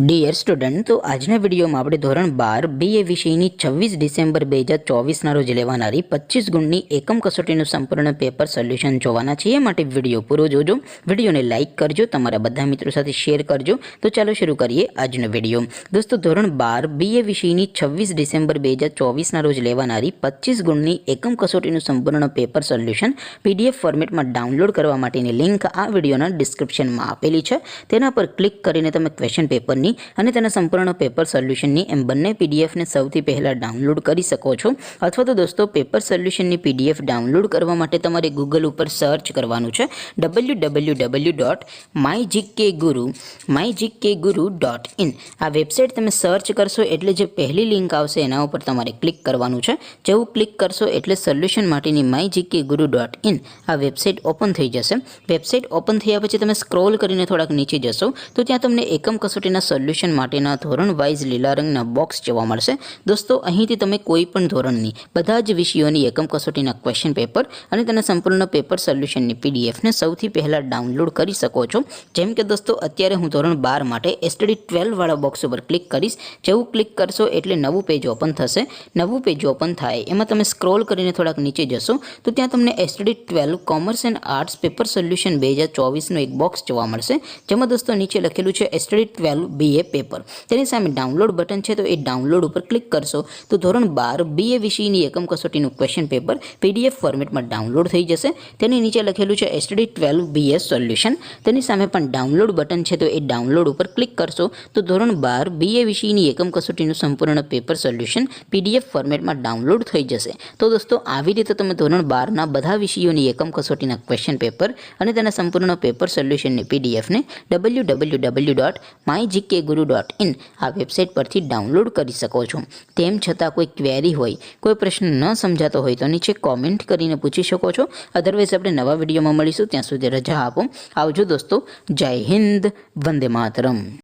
Dear student, તો આજના વિડીયોમાં આપણે ધોરણ 12 BA વિષયની 26 ડિસેમ્બર 2024ના રોજ લેવાનારી 25 ગુણની એકમ કસોટીનું સંપૂર્ણ પેપર સોલ્યુશન જોવાના છીએ. માટે વિડીયો પૂરો જોજો, વિડીયોને લાઇક કરજો, તમારા બધા મિત્રો સાથે શેર કરજો. તો ચાલો શરૂ કરીએ આજનો વિડીયો. દોસ્તો, ધોરણ 12 BA વિષયની 26 ડિસેમ્બર 2024ના રોજ લેવાનારી 25 ગુણની એકમ કસોટીનું સંપૂર્ણ પેપર સોલ્યુશન PDF ફોર્મેટમાં ડાઉનલોડ કરવા માટેની લિંક આ વિડીયોના ડિસ્ક્રિપ્શનમાં આપેલી છે. તેના પર ક્લિક કરીને તમે ક્વેશ્ચન પેપરની અને તેના સંપૂર્ણ પેપર સોલ્યુશનની એમ બંને પીડીએફને સૌથી પહેલાં ડાઉનલોડ કરી શકો છો. અથવા તો દોસ્તો, પેપર સોલ્યુશનની PDF ડાઉનલોડ કરવા માટે તમારે ગૂગલ ઉપર સર્ચ કરવાનું છે www.mygkguru.in. આ વેબસાઇટ તમે સર્ચ કરશો એટલે જે પહેલી લિંક આવશે એના ઉપર તમારે ક્લિક કરવાનું છે. જેવું ક્લિક કરશો એટલે સોલ્યુશન માટેની mygkguru.in આ વેબસાઇટ ઓપન થઈ જશે. વેબસાઇટ ઓપન થયા પછી તમે સ્ક્રોલ કરીને થોડાક નીચે જશો તો ત્યાં તમને એકમ કસોટીના સોલ્યુશન માટેના ધોરણ વાઇઝ લીલા રંગના બોક્સ જોવા મળશે. દોસ્તો, અહીંથી તમે કોઈ પણ ધોરણની બધા જ વિષયોની એકમ કસોટીના ક્વેશ્ચન પેપર અને તેના સંપૂર્ણ પેપર સોલ્યુશનની પીડીએફને સૌથી પહેલાં ડાઉનલોડ કરી શકો છો. જેમ કે દોસ્તો, અત્યારે હું ધોરણ 12 માટે STD 12 વાળા બોક્સ ઉપર ક્લિક કરીશ. જેવું ક્લિક કરશો એટલે નવું પેજ ઓપન થશે. નવું પેજ ઓપન થાય એમાં તમે સ્ક્રોલ કરીને થોડાક નીચે જશો તો ત્યાં તમને STD 12 commerce and arts paper solution 2024નું એક બોક્સ જોવા મળશે. જેમાં દોસ્તો નીચે લખેલું છે STD 12 BA પેપર. તેની સામે ડાઉનલોડ બટન છે, તો એ ડાઉનલોડ ઉપર ક્લિક કરશો તો ધોરણ 12 BA વિષયની એકમ કસોટીનું ક્વેશ્ચન પેપર PDF ફોર્મેટમાં ડાઉનલોડ થઈ જશે. તેની નીચે લખેલું છે STD 12 BA સોલ્યુશન. તેની સામે પણ ડાઉનલોડ બટન છે, તો એ ડાઉનલોડ ઉપર ક્લિક કરશો તો ધોરણ 12 BA વિષયની એકમ કસોટીનું સંપૂર્ણ પેપર સોલ્યુશન PDF ફોર્મેટમાં ડાઉનલોડ થઈ જશે. તો દોસ્તો, આવી રીતે તમે ધોરણ 12ના બધા વિષયોની એકમ કસોટીના ક્વેશ્ચન પેપર અને તેના સંપૂર્ણ પેપર સોલ્યુશનની PDFને www.mygkguru.in આ વેબસાઇટ પરથી ડાઉનલોડ કરી શકો છો. તેમ છતાં કોઈ ક્વેરી હોય, કોઈ પ્રશ્ન ન સમજાતો હોય તો નીચે કોમેન્ટ કરીને પૂછી શકો છો. અધરવાઇઝ આપણે નવા વિડીયોમાં મળીશું. ત્યાં સુધી રજા આપો. આવજો દોસ્તો. જય હિન્દ. વંદે માતરમ.